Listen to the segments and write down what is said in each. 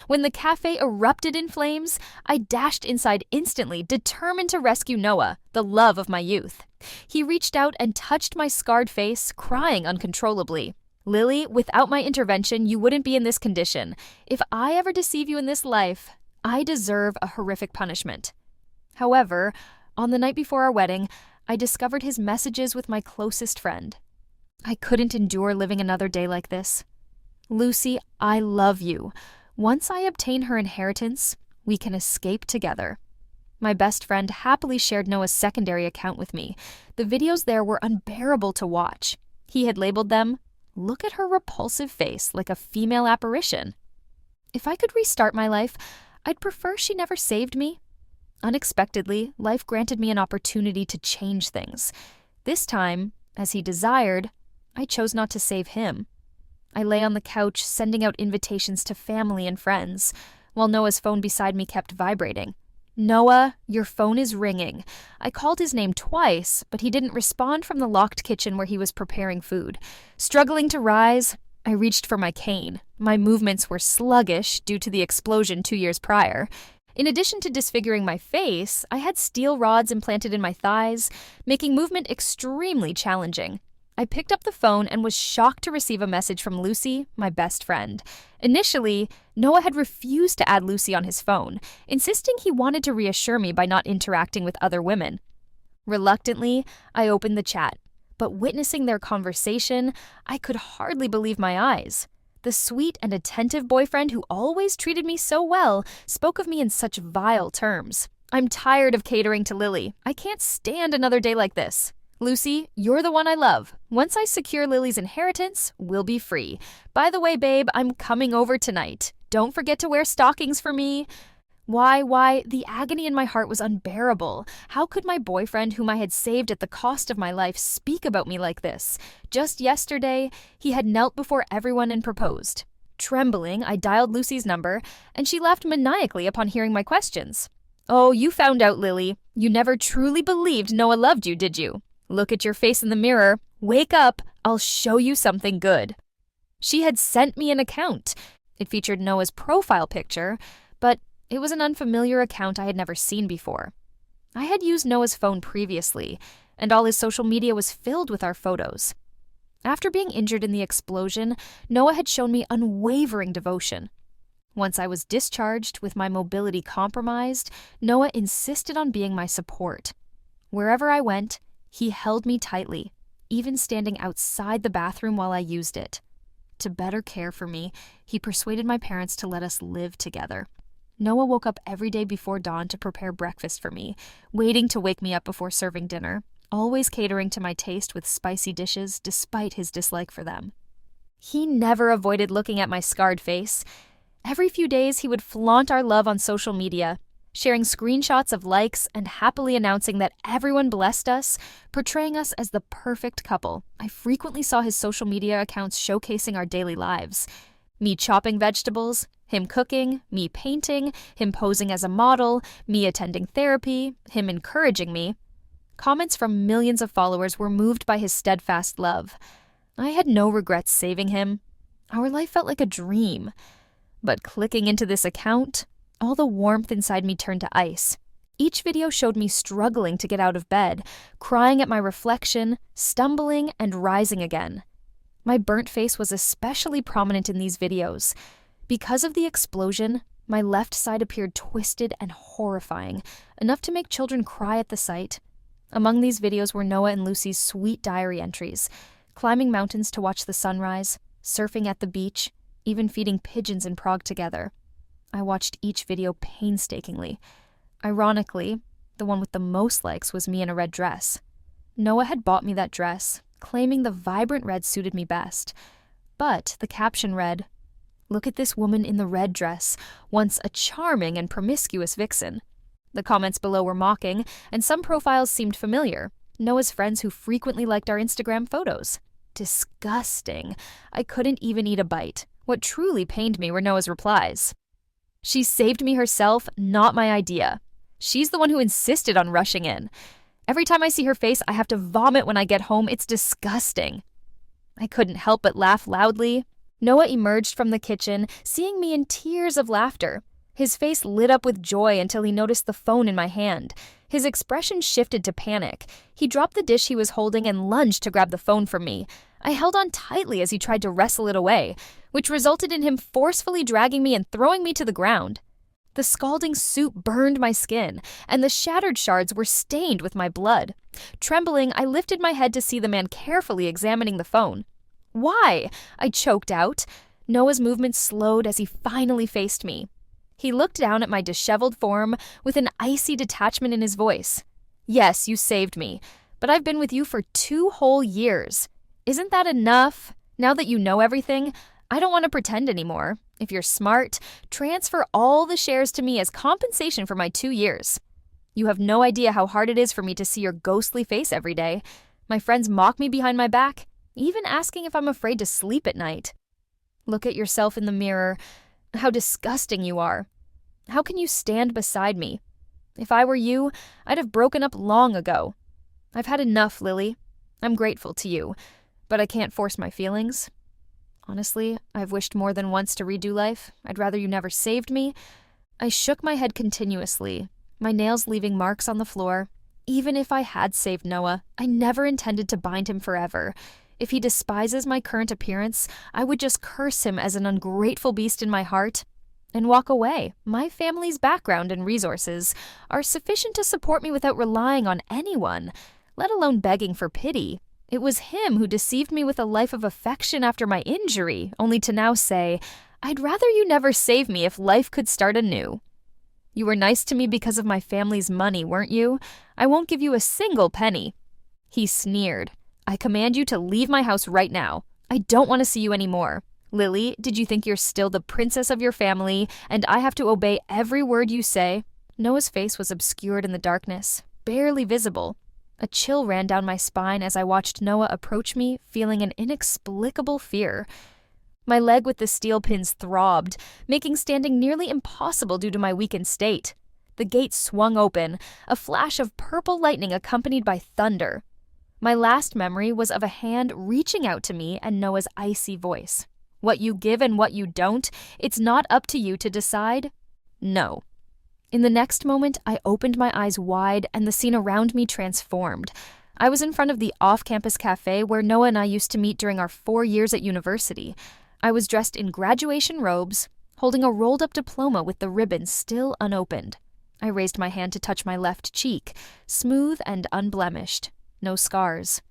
When the cafe erupted in flames, I dashed inside instantly, determined to rescue Noah, the love of my youth. He reached out and touched my scarred face, crying uncontrollably. "Lily, without my intervention, you wouldn't be in this condition. If I ever deceive you in this life, I deserve a horrific punishment." However, on the night before our wedding, I discovered his messages with my closest friend. I couldn't endure living another day like this. "Lucy, I love you. Once I obtain her inheritance, we can escape together." My best friend happily shared Noah's secondary account with me. The videos there were unbearable to watch. He had labeled them, "Look at her repulsive face like a female apparition." If I could restart my life, I'd prefer she never saved me. Unexpectedly, life granted me an opportunity to change things. This time, as he desired, I chose not to save him. I lay on the couch, sending out invitations to family and friends, while Noah's phone beside me kept vibrating. "Noah, your phone is ringing." I called his name twice, but he didn't respond from the locked kitchen where he was preparing food. Struggling to rise, I reached for my cane. My movements were sluggish due to the explosion 2 years prior. In addition to disfiguring my face, I had steel rods implanted in my thighs, making movement extremely challenging. I picked up the phone and was shocked to receive a message from Lucy, my best friend. Initially, Noah had refused to add Lucy on his phone, insisting he wanted to reassure me by not interacting with other women. Reluctantly, I opened the chat, but witnessing their conversation, I could hardly believe my eyes. The sweet and attentive boyfriend who always treated me so well spoke of me in such vile terms. "I'm tired of catering to Lily. I can't stand another day like this. Lucy, you're the one I love. Once I secure Lily's inheritance, we'll be free. By the way, babe, I'm coming over tonight. Don't forget to wear stockings for me." Why, the agony in my heart was unbearable. How could my boyfriend, whom I had saved at the cost of my life, speak about me like this? Just yesterday, he had knelt before everyone and proposed. Trembling, I dialed Lucy's number, and she laughed maniacally upon hearing my questions. "Oh, you found out, Lily. You never truly believed Noah loved you, did you? Look at your face in the mirror. Wake up. I'll show you something good." She had sent me an account. It featured Noah's profile picture, but it was an unfamiliar account I had never seen before. I had used Noah's phone previously, and all his social media was filled with our photos. After being injured in the explosion, Noah had shown me unwavering devotion. Once I was discharged with my mobility compromised, Noah insisted on being my support. Wherever I went, he held me tightly, even standing outside the bathroom while I used it. To better care for me, he persuaded my parents to let us live together. Noah woke up every day before dawn to prepare breakfast for me, waiting to wake me up before serving dinner, always catering to my taste with spicy dishes despite his dislike for them. He never avoided looking at my scarred face. Every few days, he would flaunt our love on social media, sharing screenshots of likes and happily announcing that everyone blessed us, portraying us as the perfect couple. I frequently saw his social media accounts showcasing our daily lives. Me chopping vegetables, him cooking, me painting, him posing as a model, me attending therapy, him encouraging me. Comments from millions of followers were moved by his steadfast love. I had no regrets saving him. Our life felt like a dream. But clicking into this account, all the warmth inside me turned to ice. Each video showed me struggling to get out of bed, crying at my reflection, stumbling, and rising again. My burnt face was especially prominent in these videos. Because of the explosion, my left side appeared twisted and horrifying, enough to make children cry at the sight. Among these videos were Noah and Lucy's sweet diary entries, climbing mountains to watch the sunrise, surfing at the beach, even feeding pigeons in Prague together. I watched each video painstakingly. Ironically, the one with the most likes was me in a red dress. Noah had bought me that dress, claiming the vibrant red suited me best. But the caption read, "Look at this woman in the red dress, once a charming and promiscuous vixen." The comments below were mocking, and some profiles seemed familiar. Noah's friends who frequently liked our Instagram photos. Disgusting. I couldn't even eat a bite. What truly pained me were Noah's replies. "She saved me herself, not my idea. She's the one who insisted on rushing in. Every time I see her face, I have to vomit when I get home. It's disgusting." I couldn't help but laugh loudly. Noah emerged from the kitchen, seeing me in tears of laughter. His face lit up with joy until he noticed the phone in my hand. His expression shifted to panic. He dropped the dish he was holding and lunged to grab the phone from me. I held on tightly as he tried to wrestle it away, which resulted in him forcefully dragging me and throwing me to the ground. The scalding soup burned my skin, and the shattered shards were stained with my blood. Trembling, I lifted my head to see the man carefully examining the phone. "Why?" I choked out. Noah's movements slowed as he finally faced me. He looked down at my disheveled form with an icy detachment in his voice. "Yes, you saved me, but I've been with you for 2 whole years. Isn't that enough? Now that you know everything, I don't want to pretend anymore. If you're smart, transfer all the shares to me as compensation for my 2 years. You have no idea how hard it is for me to see your ghostly face every day. My friends mock me behind my back, even asking if I'm afraid to sleep at night. Look at yourself in the mirror. How disgusting you are. How can you stand beside me? If I were you, I'd have broken up long ago. I've had enough, Lily. I'm grateful to you, but I can't force my feelings. Honestly, I've wished more than once to redo life. I'd rather you never saved me." I shook my head continuously, my nails leaving marks on the floor. Even if I had saved Noah, I never intended to bind him forever. If he despises my current appearance, I would just curse him as an ungrateful beast in my heart and walk away. My family's background and resources are sufficient to support me without relying on anyone, let alone begging for pity. It was him who deceived me with a life of affection after my injury, only to now say, "I'd rather you never save me if life could start anew." You were nice to me because of my family's money, weren't you? I won't give you a single penny. He sneered. "I command you to leave my house right now. I don't want to see you anymore. Lily, did you think you're still the princess of your family, and I have to obey every word you say?" Noah's face was obscured in the darkness, barely visible. A chill ran down my spine as I watched Noah approach me, feeling an inexplicable fear. My leg with the steel pins throbbed, making standing nearly impossible due to my weakened state. The gate swung open, a flash of purple lightning accompanied by thunder. My last memory was of a hand reaching out to me and Noah's icy voice. "What you give and what you don't, it's not up to you to decide. No." In the next moment, I opened my eyes wide and the scene around me transformed. I was in front of the off-campus cafe where Noah and I used to meet during our 4 years at university. I was dressed in graduation robes, holding a rolled-up diploma with the ribbon still unopened. I raised my hand to touch my left cheek, smooth and unblemished. No scars.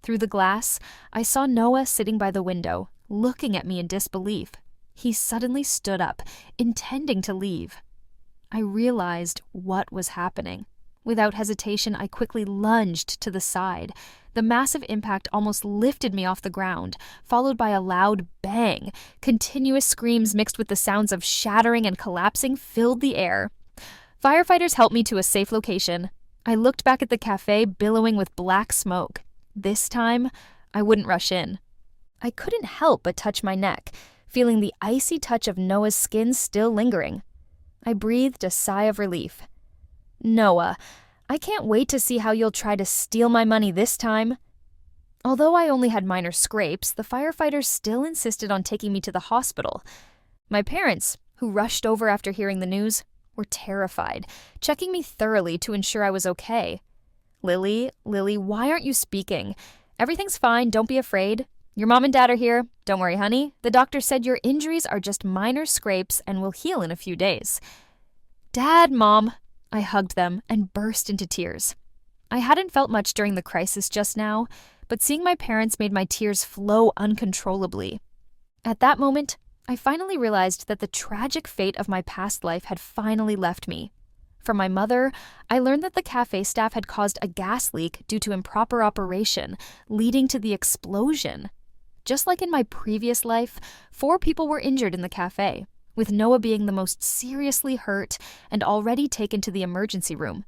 Through the glass, I saw Noah sitting by the window, looking at me in disbelief. He suddenly stood up, intending to leave. I realized what was happening. Without hesitation, I quickly lunged to the side. The massive impact almost lifted me off the ground, followed by a loud bang. Continuous screams mixed with the sounds of shattering and collapsing filled the air. Firefighters helped me to a safe location. I looked back at the cafe billowing with black smoke. This time, I wouldn't rush in. I couldn't help but touch my neck, feeling the icy touch of Noah's skin still lingering. I breathed a sigh of relief. "Noah, I can't wait to see how you'll try to steal my money this time." Although I only had minor scrapes, the firefighters still insisted on taking me to the hospital. My parents, who rushed over after hearing the news, were terrified, checking me thoroughly to ensure I was okay. Lily, why aren't you speaking? Everything's fine, don't be afraid. Your mom and dad are here. Don't worry, honey. The doctor said your injuries are just minor scrapes and will heal in a few days. Dad, Mom. I hugged them and burst into tears. I hadn't felt much during the crisis just now, but seeing my parents made my tears flow uncontrollably. At that moment, I finally realized that the tragic fate of my past life had finally left me. From my mother, I learned that the cafe staff had caused a gas leak due to improper operation, leading to the explosion. Just like in my previous life, 4 people were injured in the cafe, with Noah being the most seriously hurt and already taken to the emergency room.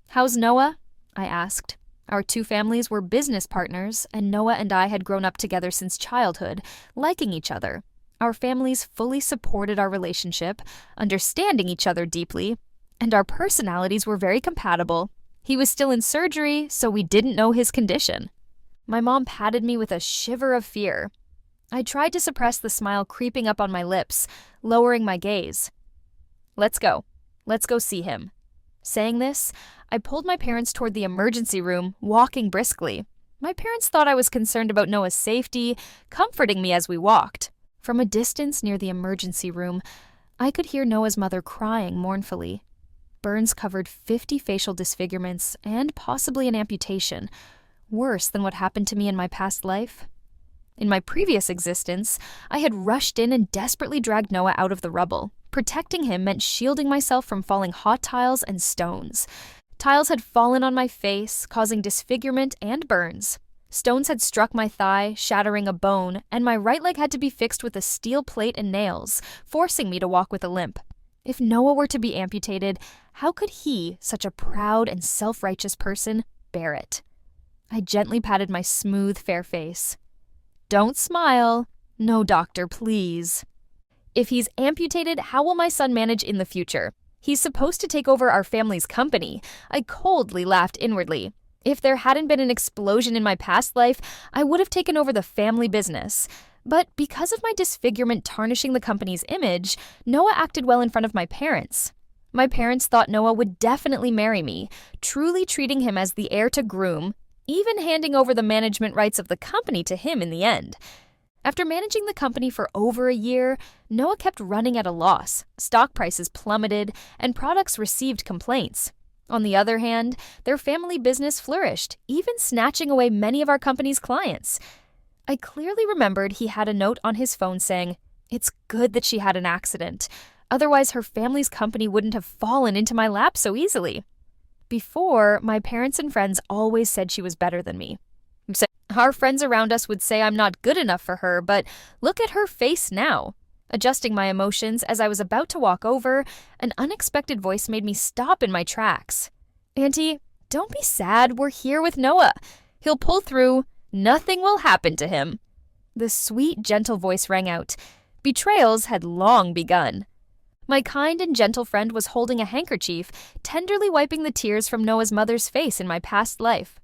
"How's Noah?" I asked. Our 2 families were business partners, and Noah and I had grown up together since childhood, liking each other. Our families fully supported our relationship, understanding each other deeply, and our personalities were very compatible. He was still in surgery, so we didn't know his condition. My mom patted me with a shiver of fear. I tried to suppress the smile creeping up on my lips, lowering my gaze. Let's go. Let's go see him. Saying this, I pulled my parents toward the emergency room, walking briskly. My parents thought I was concerned about Noah's safety, comforting me as we walked. From a distance near the emergency room, I could hear Noah's mother crying mournfully. Burns covered 50 facial disfigurements and possibly an amputation, worse than what happened to me in my past life. In my previous existence, I had rushed in and desperately dragged Noah out of the rubble. Protecting him meant shielding myself from falling hot tiles and stones. Tiles had fallen on my face, causing disfigurement and burns. Stones had struck my thigh, shattering a bone, and my right leg had to be fixed with a steel plate and nails, forcing me to walk with a limp. If Noah were to be amputated, how could he, such a proud and self-righteous person, bear it? I gently patted my smooth, fair face. Don't smile. No, doctor, please. If he's amputated, how will my son manage in the future? He's supposed to take over our family's company. I coldly laughed inwardly. If there hadn't been an explosion in my past life, I would have taken over the family business. But because of my disfigurement tarnishing the company's image, Noah acted well in front of my parents. My parents thought Noah would definitely marry me, truly treating him as the heir to groom, even handing over the management rights of the company to him in the end. After managing the company for over a year, Noah kept running at a loss, stock prices plummeted, and products received complaints. On the other hand, their family business flourished, even snatching away many of our company's clients. I clearly remembered he had a note on his phone saying, "It's good that she had an accident. Otherwise, her family's company wouldn't have fallen into my lap so easily." Before, my parents and friends always said she was better than me. Our friends around us would say I'm not good enough for her, but look at her face now. Adjusting my emotions as I was about to walk over, an unexpected voice made me stop in my tracks. "Auntie, don't be sad. We're here with Noah. He'll pull through. Nothing will happen to him." The sweet, gentle voice rang out. Betrayals had long begun. My kind and gentle friend was holding a handkerchief, tenderly wiping the tears from Noah's mother's face in my past life.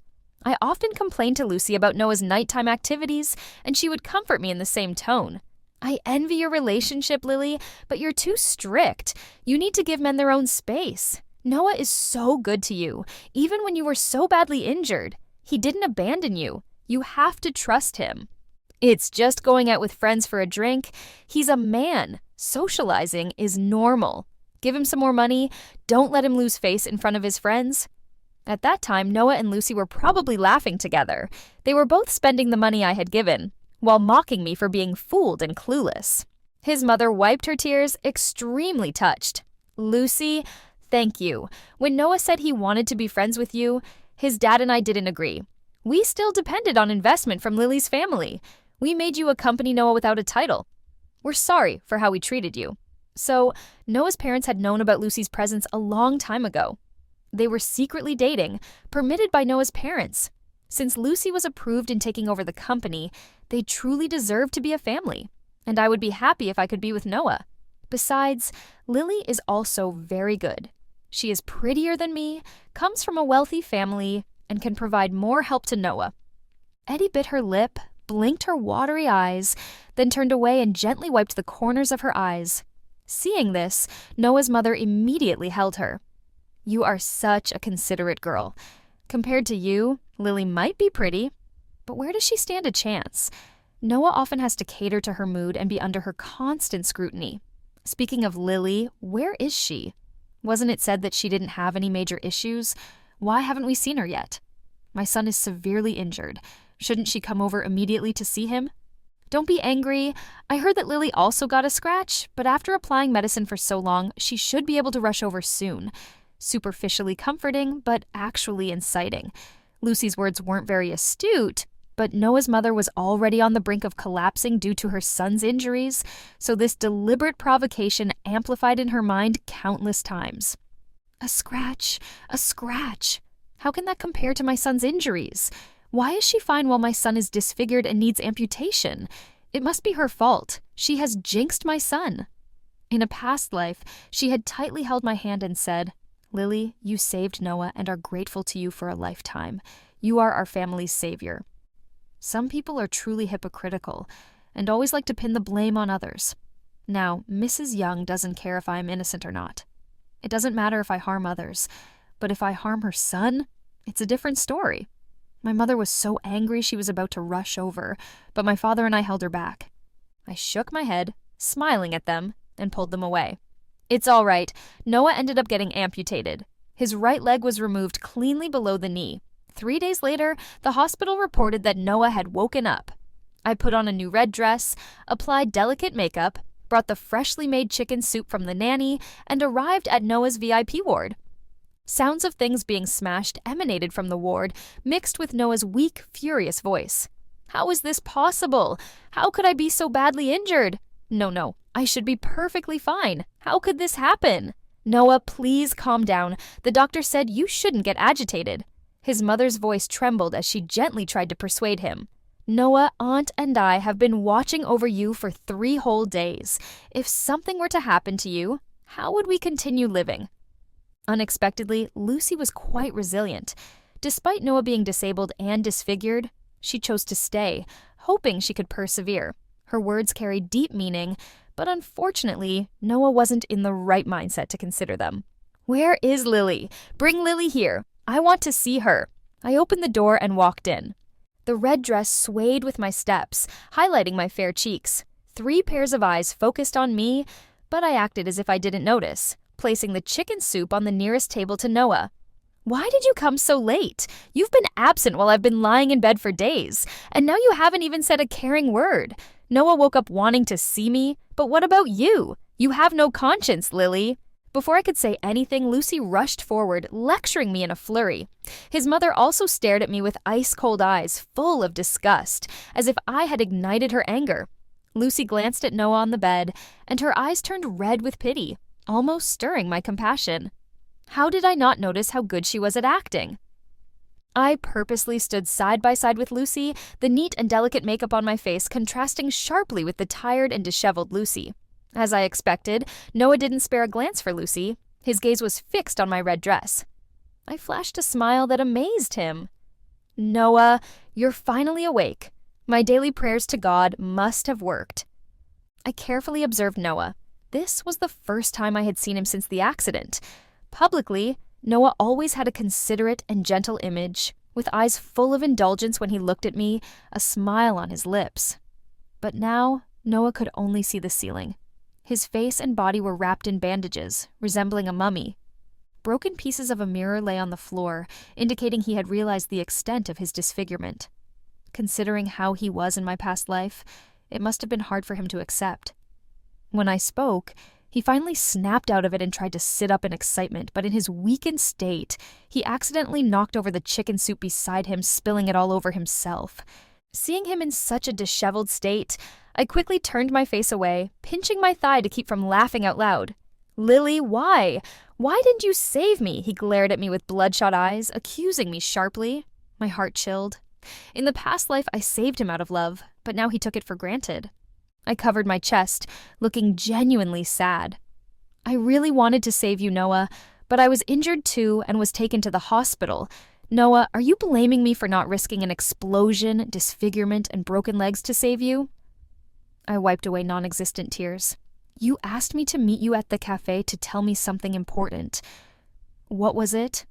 I often complained to Lucy about Noah's nighttime activities, and she would comfort me in the same tone. "I envy your relationship, Lily, but you're too strict. You need to give men their own space. Noah is so good to you, even when you were so badly injured. He didn't abandon you. You have to trust him. It's just going out with friends for a drink. He's a man. Socializing is normal. Give him some more money. Don't let him lose face in front of his friends." At that time, Noah and Lucy were probably laughing together. They were both spending the money I had given, while mocking me for being fooled and clueless. His mother wiped her tears, extremely touched. "Lucy, thank you. When Noah said he wanted to be friends with you, his dad and I didn't agree. We still depended on investment from Lily's family. We made you accompany Noah without a title. We're sorry for how we treated you." So, Noah's parents had known about Lucy's presence a long time ago. They were secretly dating, permitted by Noah's parents. Since Lucy was approved in taking over the company, they truly deserved to be a family, and I would be happy if I could be with Noah. Besides, Lily is also very good. She is prettier than me, comes from a wealthy family, and can provide more help to Noah. Eddie bit her lip, blinked her watery eyes, then turned away and gently wiped the corners of her eyes. Seeing this, Noah's mother immediately held her. "You are such a considerate girl. Compared to you, Lily might be pretty, but where does she stand a chance? Noah often has to cater to her mood and be under her constant scrutiny. Speaking of Lily, where is she? Wasn't it said that she didn't have any major issues? Why haven't we seen her yet? My son is severely injured. Shouldn't she come over immediately to see him? Don't be angry. I heard that Lily also got a scratch, but after applying medicine for so long, she should be able to rush over soon." Superficially comforting, but actually inciting. Lucy's words weren't very astute, but Noah's mother was already on the brink of collapsing due to her son's injuries, so this deliberate provocation amplified in her mind countless times. A scratch. How can that compare to my son's injuries? Why is she fine while my son is disfigured and needs amputation? It must be her fault. She has jinxed my son. In a past life, she had tightly held my hand and said, "Lily, you saved Noah and are grateful to you for a lifetime. You are our family's savior." Some people are truly hypocritical, and always like to pin the blame on others. Now, Mrs. Young doesn't care if I am innocent or not. It doesn't matter if I harm others, but if I harm her son, it's a different story. My mother was so angry she was about to rush over, but my father and I held her back. I shook my head, smiling at them, and pulled them away. It's all right. Noah ended up getting amputated. His right leg was removed cleanly below the knee. 3 days later, the hospital reported that Noah had woken up. I put on a new red dress, applied delicate makeup, brought the freshly made chicken soup from the nanny, and arrived at Noah's VIP ward. Sounds of things being smashed emanated from the ward, mixed with Noah's weak, furious voice. How is this possible? How could I be so badly injured? No, I should be perfectly fine. How could this happen? Noah, please calm down. The doctor said you shouldn't get agitated. His mother's voice trembled as she gently tried to persuade him. Noah, Aunt and I have been watching over you for 3 whole days. If something were to happen to you, how would we continue living? Unexpectedly, Lucy was quite resilient. Despite Noah being disabled and disfigured, she chose to stay, hoping she could persevere. Her words carried deep meaning, but unfortunately, Noah wasn't in the right mindset to consider them. Where is Lily? Bring Lily here. I want to see her. I opened the door and walked in. The red dress swayed with my steps, highlighting my fair cheeks. 3 pairs of eyes focused on me, but I acted as if I didn't notice, placing the chicken soup on the nearest table to Noah. Why did you come so late? You've been absent while I've been lying in bed for days, and now you haven't even said a caring word. Noah woke up wanting to see me, but what about you? You have no conscience, Lily. Before I could say anything, Lucy rushed forward, lecturing me in a flurry. His mother also stared at me with ice-cold eyes, full of disgust, as if I had ignited her anger. Lucy glanced at Noah on the bed, and her eyes turned red with pity, almost stirring my compassion. How did I not notice how good she was at acting? I purposely stood side by side with Lucy, the neat and delicate makeup on my face contrasting sharply with the tired and disheveled Lucy. As I expected, Noah didn't spare a glance for Lucy. His gaze was fixed on my red dress. I flashed a smile that amazed him. Noah, you're finally awake. My daily prayers to God must have worked. I carefully observed Noah. This was the first time I had seen him since the accident. Publicly, Noah always had a considerate and gentle image, with eyes full of indulgence when he looked at me, a smile on his lips. But now, Noah could only see the ceiling. His face and body were wrapped in bandages, resembling a mummy. Broken pieces of a mirror lay on the floor, indicating he had realized the extent of his disfigurement. Considering how he was in my past life, it must have been hard for him to accept. When I spoke, he finally snapped out of it and tried to sit up in excitement, but in his weakened state, he accidentally knocked over the chicken soup beside him, spilling it all over himself. Seeing him in such a disheveled state, I quickly turned my face away, pinching my thigh to keep from laughing out loud. Lily, why? Why didn't you save me? He glared at me with bloodshot eyes, accusing me sharply. My heart chilled. In the past life, I saved him out of love, but now he took it for granted. I covered my chest, looking genuinely sad. I really wanted to save you, Noah, but I was injured too and was taken to the hospital. Noah, are you blaming me for not risking an explosion, disfigurement, and broken legs to save you? I wiped away non-existent tears. You asked me to meet you at the cafe to tell me something important. What was it?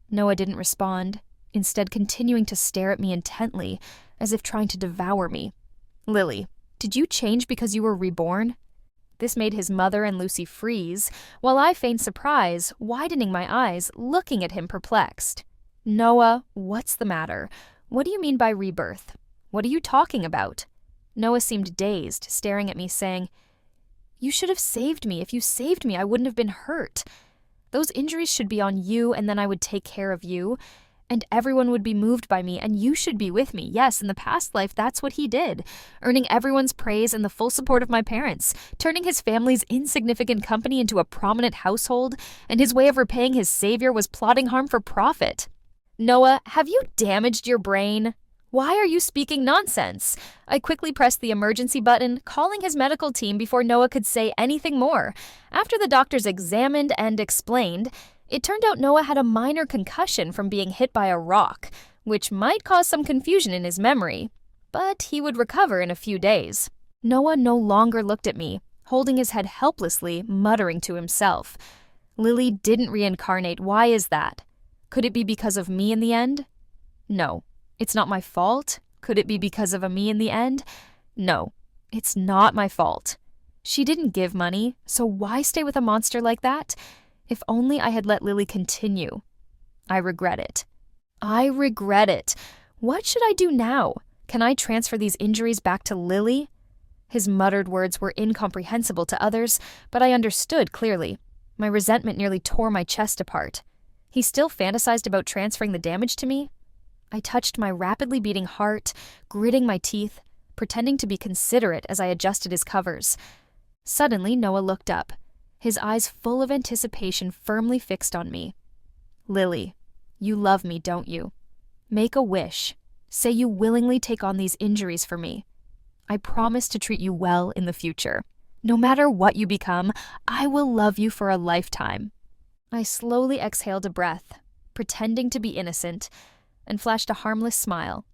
Noah didn't respond, instead continuing to stare at me intently, as if trying to devour me. Lily, did you change because you were reborn? This made his mother and Lucy freeze, while I feigned surprise, widening my eyes, looking at him perplexed. Noah, what's the matter? What do you mean by rebirth? What are you talking about? Noah seemed dazed, staring at me, saying, You should have saved me. If you saved me, I wouldn't have been hurt. Those injuries should be on you, and then I would take care of you. And everyone would be moved by me, and you should be with me. Yes, in the past life, that's what he did, earning everyone's praise and the full support of my parents, turning his family's insignificant company into a prominent household, and his way of repaying his savior was plotting harm for profit. Noah, have you damaged your brain? Why are you speaking nonsense? I quickly pressed the emergency button, calling his medical team before Noah could say anything more. After the doctors examined and explained, it turned out Noah had a minor concussion from being hit by a rock, which might cause some confusion in his memory, but he would recover in a few days. Noah no longer looked at me, holding his head helplessly, muttering to himself. Lily didn't reincarnate. Why is that? Could it be because of me in the end? No. It's not my fault. Could it be because of a me in the end? No. It's not my fault. She didn't give money, so why stay with a monster like that? If only I had let Lily continue. I regret it. I regret it. What should I do now? Can I transfer these injuries back to Lily? His muttered words were incomprehensible to others, but I understood clearly. My resentment nearly tore my chest apart. He still fantasized about transferring the damage to me? I touched my rapidly beating heart, gritting my teeth, pretending to be considerate as I adjusted his covers. Suddenly, Noah looked up, his eyes full of anticipation firmly fixed on me. Lily, you love me, don't you? Make a wish. Say you willingly take on these injuries for me. I promise to treat you well in the future. No matter what you become, I will love you for a lifetime. I slowly exhaled a breath, pretending to be innocent, and flashed a harmless smile.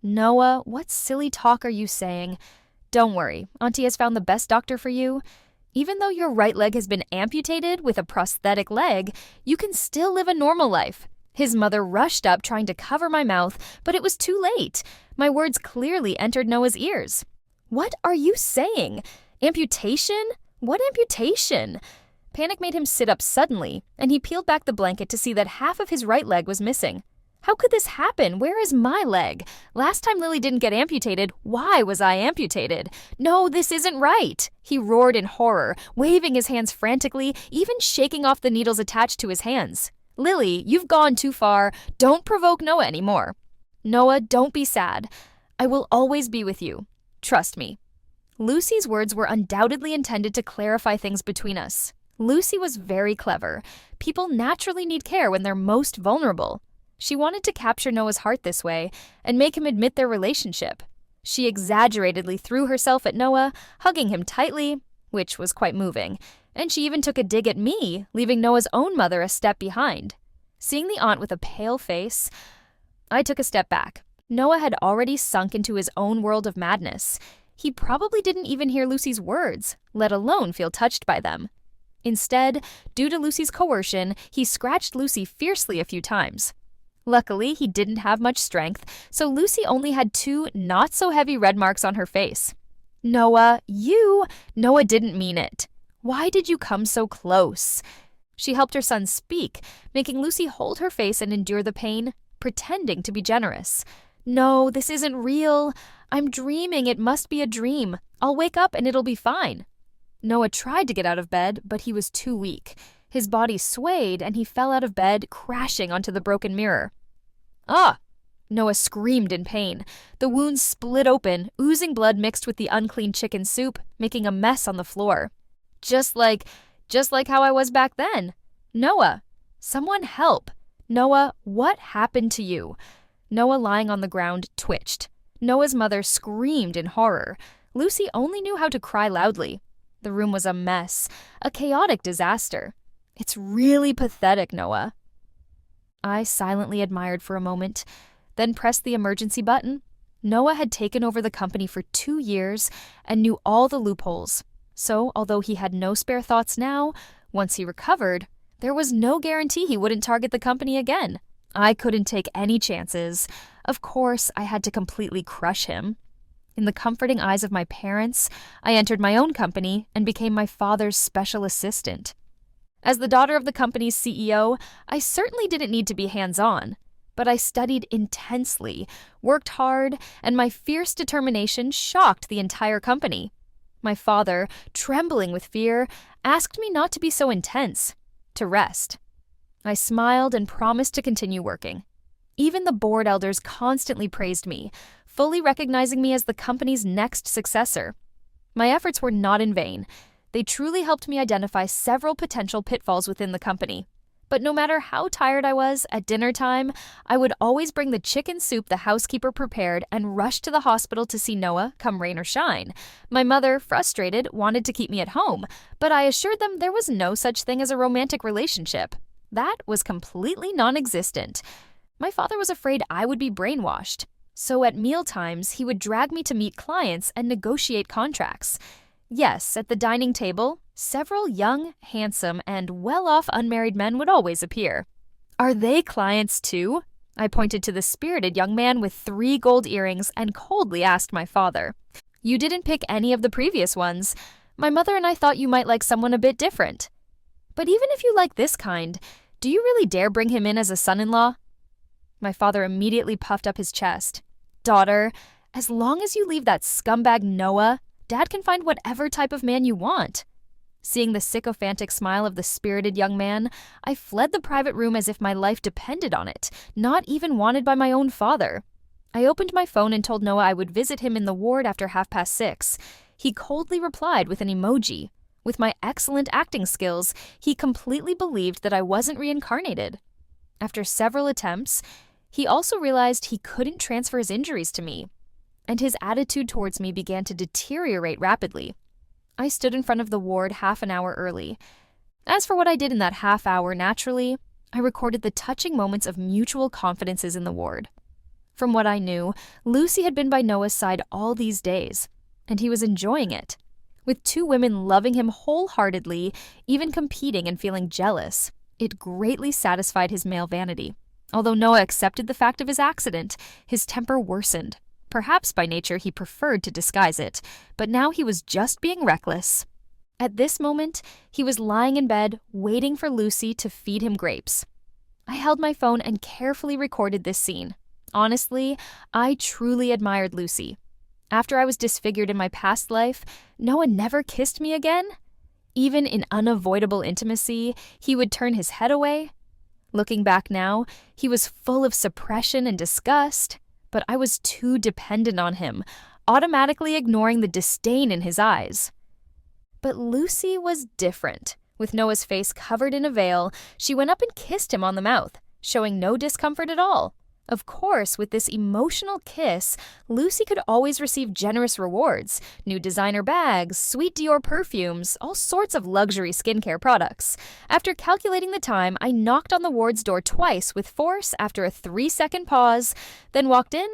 Noah, what silly talk are you saying? Don't worry, Auntie has found the best doctor for you. Even though your right leg has been amputated with a prosthetic leg, you can still live a normal life. His mother rushed up trying to cover my mouth, but it was too late. My words clearly entered Noah's ears. What are you saying? Amputation? What amputation? Panic made him sit up suddenly, and he peeled back the blanket to see that half of his right leg was missing. How could this happen? Where is my leg? Last time Lily didn't get amputated, why was I amputated? No, this isn't right. He roared in horror, waving his hands frantically, even shaking off the needles attached to his hands. Lily, you've gone too far. Don't provoke Noah anymore. Noah, don't be sad. I will always be with you. Trust me. Lucy's words were undoubtedly intended to clarify things between us. Lucy was very clever. People naturally need care when they're most vulnerable. She wanted to capture Noah's heart this way and make him admit their relationship. She exaggeratedly threw herself at Noah, hugging him tightly, which was quite moving, and she even took a dig at me, leaving Noah's own mother a step behind. Seeing the aunt with a pale face, I took a step back. Noah had already sunk into his own world of madness. He probably didn't even hear Lucy's words, let alone feel touched by them. Instead, due to Lucy's coercion, he scratched Lucy fiercely a few times. Luckily, he didn't have much strength, so Lucy only had 2 not-so-heavy red marks on her face. Noah didn't mean it. Why did you come so close? She helped her son speak, making Lucy hold her face and endure the pain, pretending to be generous. No, this isn't real. I'm dreaming. It must be a dream. I'll wake up and it'll be fine. Noah tried to get out of bed, but he was too weak. His body swayed and he fell out of bed, crashing onto the broken mirror. Ah! Noah screamed in pain. The wound split open, oozing blood mixed with the unclean chicken soup, making a mess on the floor. Just like how I was back then. Noah! Someone help! Noah, what happened to you? Noah, lying on the ground, twitched. Noah's mother screamed in horror. Lucy only knew how to cry loudly. The room was a mess, a chaotic disaster. It's really pathetic, Noah. I silently admired for a moment, then pressed the emergency button. Noah had taken over the company for 2 years and knew all the loopholes. So, although he had no spare thoughts now, once he recovered, there was no guarantee he wouldn't target the company again. I couldn't take any chances. Of course, I had to completely crush him. In the comforting eyes of my parents, I entered my own company and became my father's special assistant. As the daughter of the company's CEO, I certainly didn't need to be hands-on, but I studied intensely, worked hard, and my fierce determination shocked the entire company. My father, trembling with fear, asked me not to be so intense, to rest. I smiled and promised to continue working. Even the board elders constantly praised me, fully recognizing me as the company's next successor. My efforts were not in vain. They truly helped me identify several potential pitfalls within the company. But no matter how tired I was, at dinner time, I would always bring the chicken soup the housekeeper prepared and rush to the hospital to see Noah, come rain or shine. My mother, frustrated, wanted to keep me at home, but I assured them there was no such thing as a romantic relationship. That was completely non-existent. My father was afraid I would be brainwashed. So at mealtimes, he would drag me to meet clients and negotiate contracts. Yes, at the dining table, several young, handsome, and well-off unmarried men would always appear. Are they clients too? I pointed to the spirited young man with 3 gold earrings and coldly asked my father. You didn't pick any of the previous ones. My mother and I thought you might like someone a bit different. But even if you like this kind, do you really dare bring him in as a son-in-law? My father immediately puffed up his chest. Daughter, as long as you leave that scumbag Noah, Dad can find whatever type of man you want. Seeing the sycophantic smile of the spirited young man, I fled the private room as if my life depended on it, not even wanted by my own father. I opened my phone and told Noah I would visit him in the ward after 6:30. He coldly replied with an emoji. With my excellent acting skills, he completely believed that I wasn't reincarnated. After several attempts, he also realized he couldn't transfer his injuries to me, and his attitude towards me began to deteriorate rapidly. I stood in front of the ward half an hour early. As for what I did in that half hour, naturally, I recorded the touching moments of mutual confidences in the ward. From what I knew, Lucy had been by Noah's side all these days, and he was enjoying it, with 2 women loving him wholeheartedly, even competing and feeling jealous. It greatly satisfied his male vanity. Although Noah accepted the fact of his accident, his temper worsened. Perhaps by nature he preferred to disguise it, but now he was just being reckless. At this moment, he was lying in bed, waiting for Lucy to feed him grapes. I held my phone and carefully recorded this scene. Honestly, I truly admired Lucy. After I was disfigured in my past life, Noah never kissed me again. Even in unavoidable intimacy, he would turn his head away. Looking back now, he was full of suppression and disgust, but I was too dependent on him, automatically ignoring the disdain in his eyes. But Lucy was different. With Noah's face covered in a veil, she went up and kissed him on the mouth, showing no discomfort at all. Of course, with this emotional kiss, Lucy could always receive generous rewards, new designer bags, sweet Dior perfumes, all sorts of luxury skincare products. After calculating the time, I knocked on the ward's door twice with force after a 3-second pause, then walked in.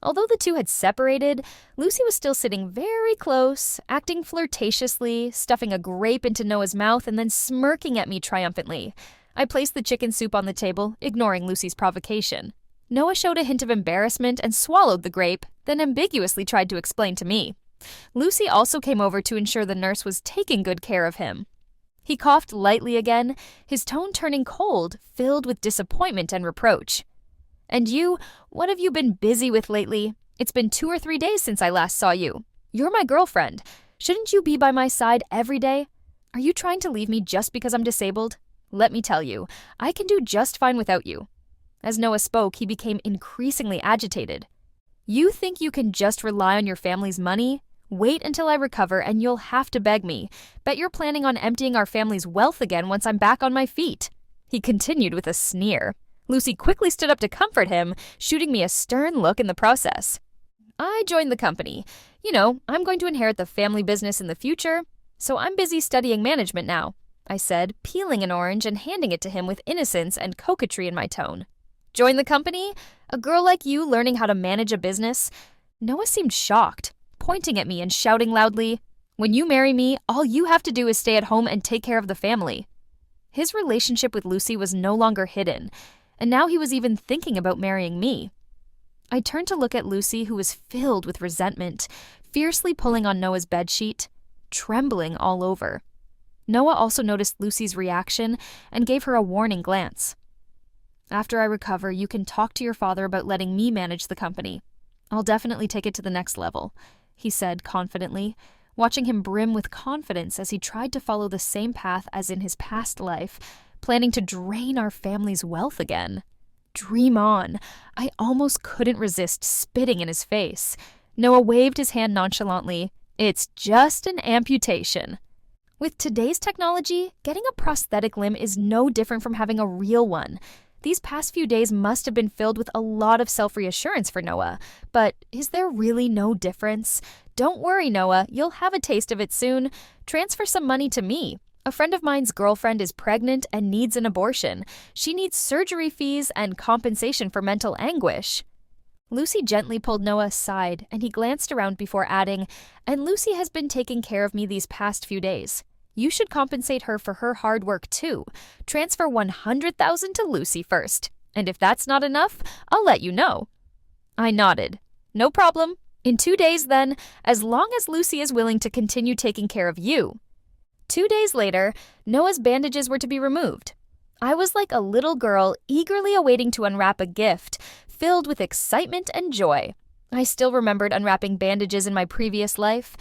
Although the 2 had separated, Lucy was still sitting very close, acting flirtatiously, stuffing a grape into Noah's mouth and then smirking at me triumphantly. I placed the chicken soup on the table, ignoring Lucy's provocation. Noah showed a hint of embarrassment and swallowed the grape, then ambiguously tried to explain to me. Lucy also came over to ensure the nurse was taking good care of him. He coughed lightly again, his tone turning cold, filled with disappointment and reproach. And you, what have you been busy with lately? It's been 2 or 3 days since I last saw you. You're my girlfriend. Shouldn't you be by my side every day? Are you trying to leave me just because I'm disabled? Let me tell you, I can do just fine without you. As Noah spoke, he became increasingly agitated. You think you can just rely on your family's money? Wait until I recover and you'll have to beg me. Bet you're planning on emptying our family's wealth again once I'm back on my feet. He continued with a sneer. Lucy quickly stood up to comfort him, shooting me a stern look in the process. I joined the company. You know, I'm going to inherit the family business in the future, so I'm busy studying management now, I said, peeling an orange and handing it to him with innocence and coquetry in my tone. Join the company? A girl like you learning how to manage a business? Noah seemed shocked, pointing at me and shouting loudly, When you marry me, all you have to do is stay at home and take care of the family. His relationship with Lucy was no longer hidden, and now he was even thinking about marrying me. I turned to look at Lucy, who was filled with resentment, fiercely pulling on Noah's bedsheet, trembling all over. Noah also noticed Lucy's reaction and gave her a warning glance. After I recover, you can talk to your father about letting me manage the company. I'll definitely take it to the next level, he said confidently, watching him brim with confidence as he tried to follow the same path as in his past life, planning to drain our family's wealth again. Dream on. I almost couldn't resist spitting in his face. Noah waved his hand nonchalantly. It's just an amputation. With today's technology, getting a prosthetic limb is no different from having a real one. These past few days must have been filled with a lot of self-reassurance for Noah. But is there really no difference? Don't worry, Noah. You'll have a taste of it soon. Transfer some money to me. A friend of mine's girlfriend is pregnant and needs an abortion. She needs surgery fees and compensation for mental anguish. Lucy gently pulled Noah aside, and he glanced around before adding, "And Lucy has been taking care of me these past few days. You should compensate her for her hard work too. Transfer $100,000 to Lucy first. And if that's not enough, I'll let you know." I nodded. "No problem. In 2 days then, as long as Lucy is willing to continue taking care of you." 2 days later, Noah's bandages were to be removed. I was like a little girl eagerly awaiting to unwrap a gift, filled with excitement and joy. I still remembered unwrapping bandages in my previous life.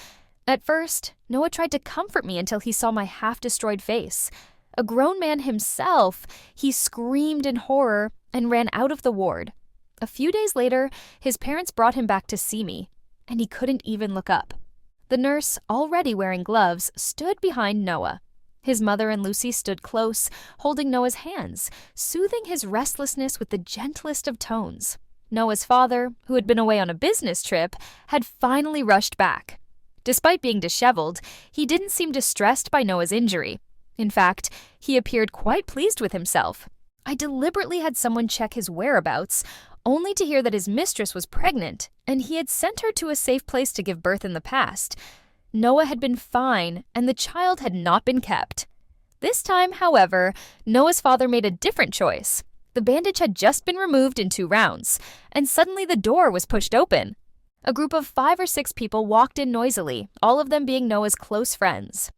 At first, Noah tried to comfort me until he saw my half-destroyed face. A grown man himself, he screamed in horror and ran out of the ward. A few days later, his parents brought him back to see me, and he couldn't even look up. The nurse, already wearing gloves, stood behind Noah. His mother and Lucy stood close, holding Noah's hands, soothing his restlessness with the gentlest of tones. Noah's father, who had been away on a business trip, had finally rushed back. Despite being disheveled, he didn't seem distressed by Noah's injury. In fact, he appeared quite pleased with himself. I deliberately had someone check his whereabouts, only to hear that his mistress was pregnant, and he had sent her to a safe place to give birth in the past. Noah had been fine, and the child had not been kept. This time, however, Noah's father made a different choice. The bandage had just been removed in 2 rounds, and suddenly the door was pushed open. A group of 5 or 6 people walked in noisily, all of them being Noah's close friends.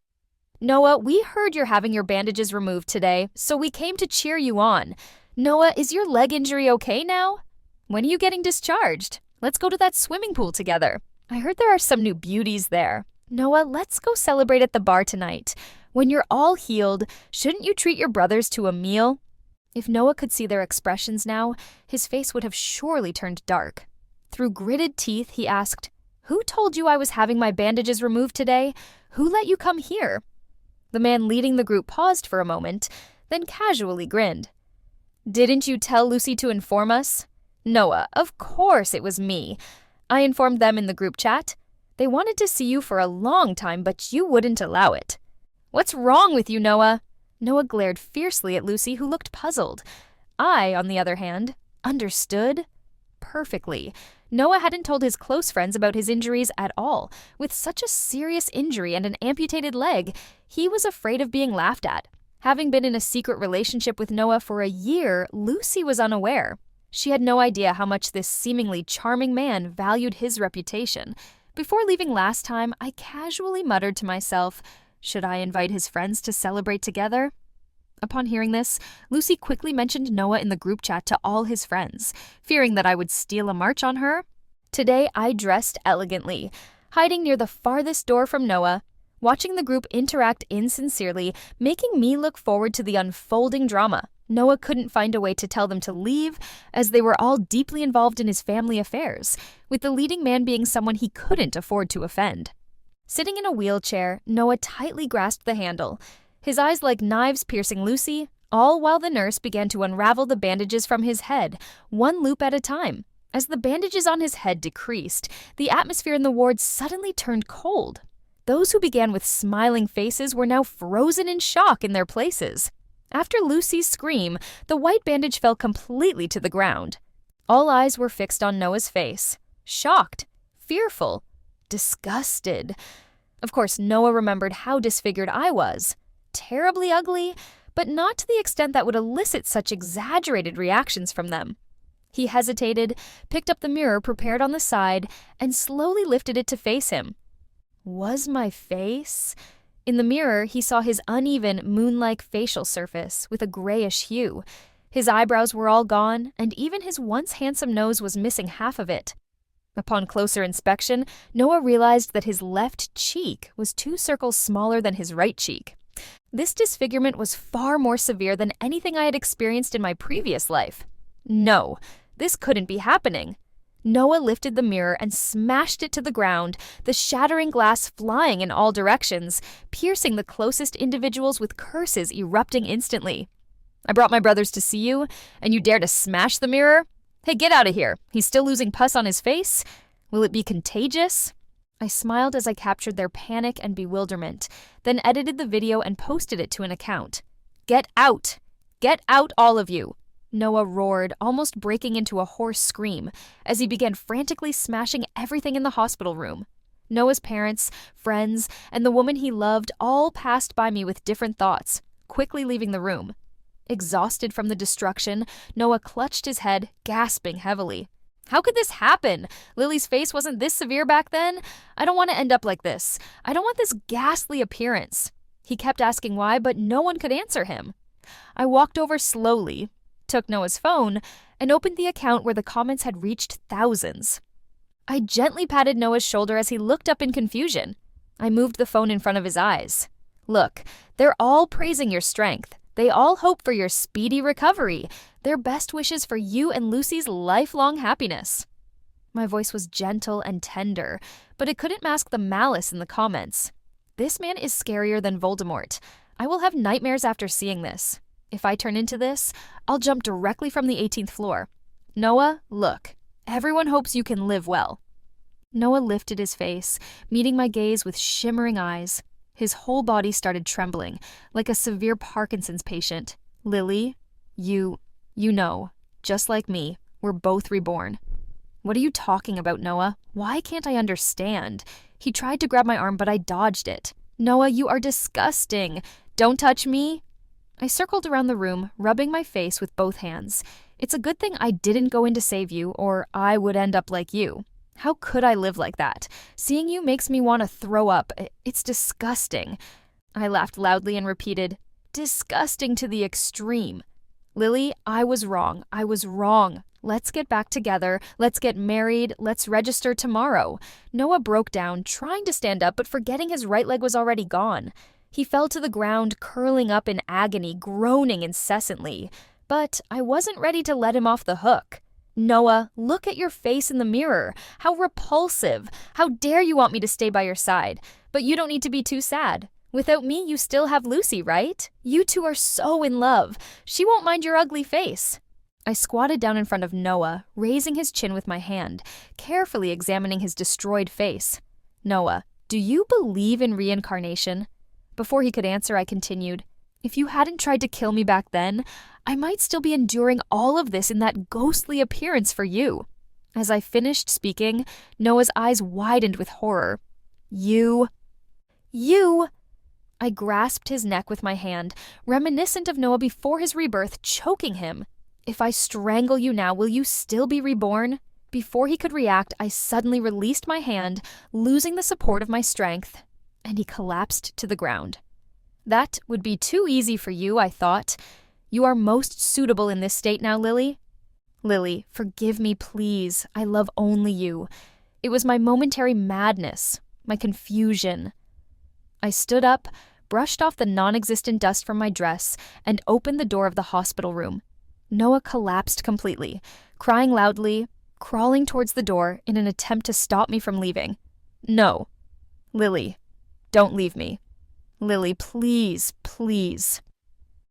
"Noah, we heard you're having your bandages removed today, so we came to cheer you on. Noah, is your leg injury okay now? When are you getting discharged? Let's go to that swimming pool together. I heard there are some new beauties there. Noah, let's go celebrate at the bar tonight. When you're all healed, shouldn't you treat your brothers to a meal?" If Noah could see their expressions now, his face would have surely turned dark. Through gritted teeth, he asked, "Who told you I was having my bandages removed today? Who let you come here?" The man leading the group paused for a moment, then casually grinned. "Didn't you tell Lucy to inform us?" "Noah, of course it was me. I informed them in the group chat. They wanted to see you for a long time, but you wouldn't allow it." "What's wrong with you, Noah?" Noah glared fiercely at Lucy, who looked puzzled. I, on the other hand, understood perfectly. Noah hadn't told his close friends about his injuries at all. With such a serious injury and an amputated leg, he was afraid of being laughed at. Having been in a secret relationship with Noah for a year, Lucy was unaware. She had no idea how much this seemingly charming man valued his reputation. Before leaving last time, I casually muttered to myself, should I invite his friends to celebrate together? Upon hearing this, Lucy quickly mentioned Noah in the group chat to all his friends, fearing that I would steal a march on her. Today, I dressed elegantly, hiding near the farthest door from Noah, watching the group interact insincerely, making me look forward to the unfolding drama. Noah couldn't find a way to tell them to leave, as they were all deeply involved in his family affairs, with the leading man being someone he couldn't afford to offend. Sitting in a wheelchair, Noah tightly grasped the handle, his eyes like knives piercing Lucy, all while the nurse began to unravel the bandages from his head, one loop at a time. As the bandages on his head decreased, the atmosphere in the ward suddenly turned cold. Those who began with smiling faces were now frozen in shock in their places. After Lucy's scream, the white bandage fell completely to the ground. All eyes were fixed on Noah's face, shocked, fearful, disgusted. Of course, Noah remembered how disfigured I was. Terribly ugly, but not to the extent that would elicit such exaggerated reactions from them. He hesitated, picked up the mirror prepared on the side, and slowly lifted it to face him. Was my face? In the mirror, he saw his uneven, moon-like facial surface with a grayish hue. His eyebrows were all gone, and even his once handsome nose was missing half of it. Upon closer inspection, Noah realized that his left cheek was 2 circles smaller than his right cheek. This disfigurement was far more severe than anything I had experienced in my previous life. No, this couldn't be happening. Noah lifted the mirror and smashed it to the ground, the shattering glass flying in all directions, piercing the closest individuals with curses erupting instantly. "I brought my brothers to see you, and you dare to smash the mirror? Hey, get out of here. He's still losing pus on his face? Will it be contagious?" I smiled as I captured their panic and bewilderment, then edited the video and posted it to an account. "Get out! Get out, all of you! Noah roared, almost breaking into a hoarse scream, as he began frantically smashing everything in the hospital room. Noah's parents, friends, and the woman he loved all passed by me with different thoughts, quickly leaving the room. Exhausted from the destruction, Noah clutched his head, gasping heavily. How could this happen? Lily's face wasn't this severe back then. I don't want to end up like this. I don't want this ghastly appearance. He kept asking why, but no one could answer him. I walked over slowly, took Noah's phone, and opened the account where the comments had reached thousands. I gently patted Noah's shoulder as he looked up in confusion. I moved the phone in front of his eyes. Look, they're all praising your strength. They all hope for your speedy recovery. Their best wishes for you and Lucy's lifelong happiness. My voice was gentle and tender, but it couldn't mask the malice in the comments. This man is scarier than Voldemort. I will have nightmares after seeing this. If I turn into this, I'll jump directly from the 18th floor. Noah, look. Everyone hopes you can live well. Noah lifted his face, meeting my gaze with shimmering eyes. His whole body started trembling, like a severe Parkinson's patient. Lily, you know, just like me, we're both reborn. What are you talking about, Noah? Why can't I understand? He tried to grab my arm, but I dodged it. Noah, you are disgusting. Don't touch me. I circled around the room, rubbing my face with both hands. It's a good thing I didn't go in to save you, or I would end up like you. How could I live like that? Seeing you makes me want to throw up. It's disgusting. I laughed loudly and repeated, disgusting to the extreme. Lily, I was wrong. I was wrong. Let's get back together. Let's get married. Let's register tomorrow. Noah broke down, trying to stand up, but forgetting his right leg was already gone. He fell to the ground, curling up in agony, groaning incessantly. But I wasn't ready to let him off the hook. Noah, look at your face in the mirror. How repulsive. How dare you want me to stay by your side? But you don't need to be too sad. Without me, you still have Lucy, right? You two are so in love. She won't mind your ugly face. I squatted down in front of Noah, raising his chin with my hand, carefully examining his destroyed face. Noah, do you believe in reincarnation? Before he could answer, I continued, if you hadn't tried to kill me back then, I might still be enduring all of this in that ghostly appearance for you. As I finished speaking, Noah's eyes widened with horror. You! I grasped his neck with my hand, reminiscent of Noah before his rebirth, choking him. If I strangle you now, will you still be reborn? Before he could react, I suddenly released my hand, losing the support of my strength, and he collapsed to the ground. That would be too easy for you, I thought. You are most suitable in this state now, Lily. Lily, forgive me, please. I love only you. It was my momentary madness, my confusion. I stood up, brushed off the non-existent dust from my dress, and opened the door of the hospital room. Noah collapsed completely, crying loudly, crawling towards the door in an attempt to stop me from leaving. No. Lily, don't leave me. Lily, please, please.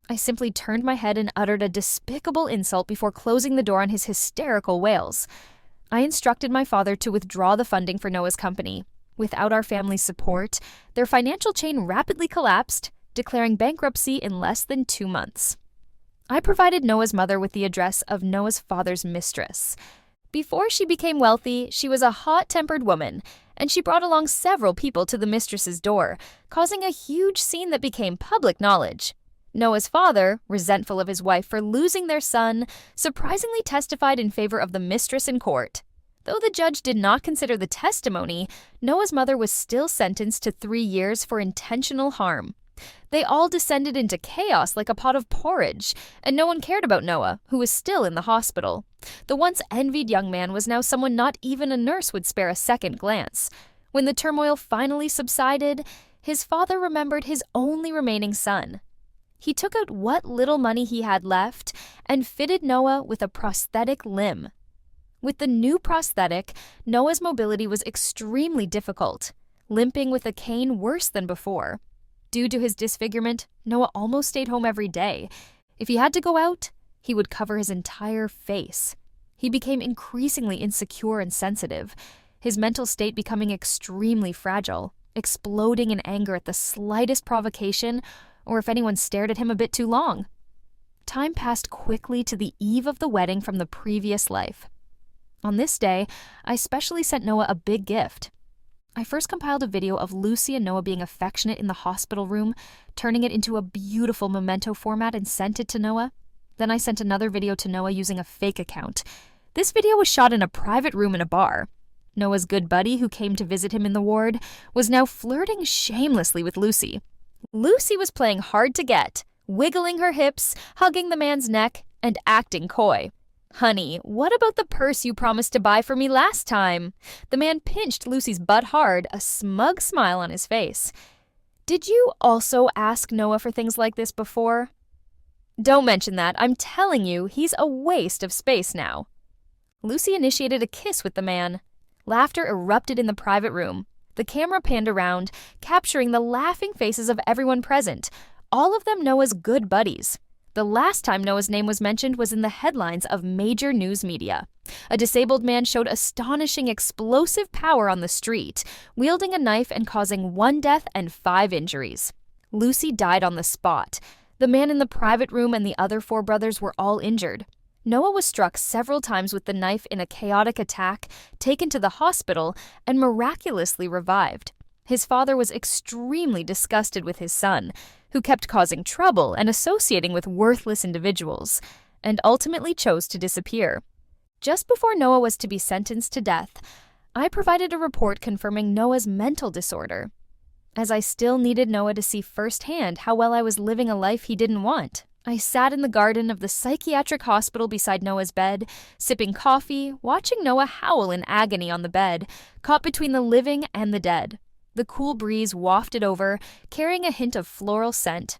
I simply turned my head and uttered a despicable insult before closing the door on his hysterical wails. I instructed my father to withdraw the funding for Noah's company. Without our family's support, their financial chain rapidly collapsed, declaring bankruptcy in less than 2 months. I provided Noah's mother with the address of Noah's father's mistress. Before she became wealthy, she was a hot-tempered woman, and she brought along several people to the mistress's door, causing a huge scene that became public knowledge. Noah's father, resentful of his wife for losing their son, surprisingly testified in favor of the mistress in court. Though the judge did not consider the testimony, Noah's mother was still sentenced to 3 years for intentional harm. They all descended into chaos like a pot of porridge, and no one cared about Noah, who was still in the hospital. The once envied young man was now someone not even a nurse would spare a second glance. When the turmoil finally subsided, his father remembered his only remaining son. He took out what little money he had left and fitted Noah with a prosthetic limb. With the new prosthetic, Noah's mobility was extremely difficult, limping with a cane worse than before. Due to his disfigurement, Noah almost stayed home every day. If he had to go out, he would cover his entire face. He became increasingly insecure and sensitive, his mental state becoming extremely fragile, exploding in anger at the slightest provocation or if anyone stared at him a bit too long. Time passed quickly to the eve of the wedding from the previous life. On this day, I specially sent Noah a big gift. I first compiled a video of Lucy and Noah being affectionate in the hospital room, turning it into a beautiful memento format and sent it to Noah. Then I sent another video to Noah using a fake account. This video was shot in a private room in a bar. Noah's good buddy, who came to visit him in the ward, was now flirting shamelessly with Lucy. Lucy was playing hard to get, wiggling her hips, hugging the man's neck, and acting coy. "Honey, what about the purse you promised to buy for me last time?" The man pinched Lucy's butt hard, a smug smile on his face. "Did you also ask Noah for things like this before?" "Don't mention that. I'm telling you, he's a waste of space now." Lucy initiated a kiss with the man. Laughter erupted in the private room. The camera panned around, capturing the laughing faces of everyone present, all of them Noah's good buddies. The last time Noah's name was mentioned was in the headlines of major news media. A disabled man showed astonishing explosive power on the street, wielding a knife and causing 1 death and 5 injuries. Lucy died on the spot. The man in the private room and the other 4 brothers were all injured. Noah was struck several times with the knife in a chaotic attack, taken to the hospital, and miraculously revived. His father was extremely disgusted with his son, who kept causing trouble and associating with worthless individuals, and ultimately chose to disappear. Just before Noah was to be sentenced to death, I provided a report confirming Noah's mental disorder, as I still needed Noah to see firsthand how well I was living a life he didn't want. I sat in the garden of the psychiatric hospital beside Noah's bed, sipping coffee, watching Noah howl in agony on the bed, caught between the living and the dead. The cool breeze wafted over, carrying a hint of floral scent.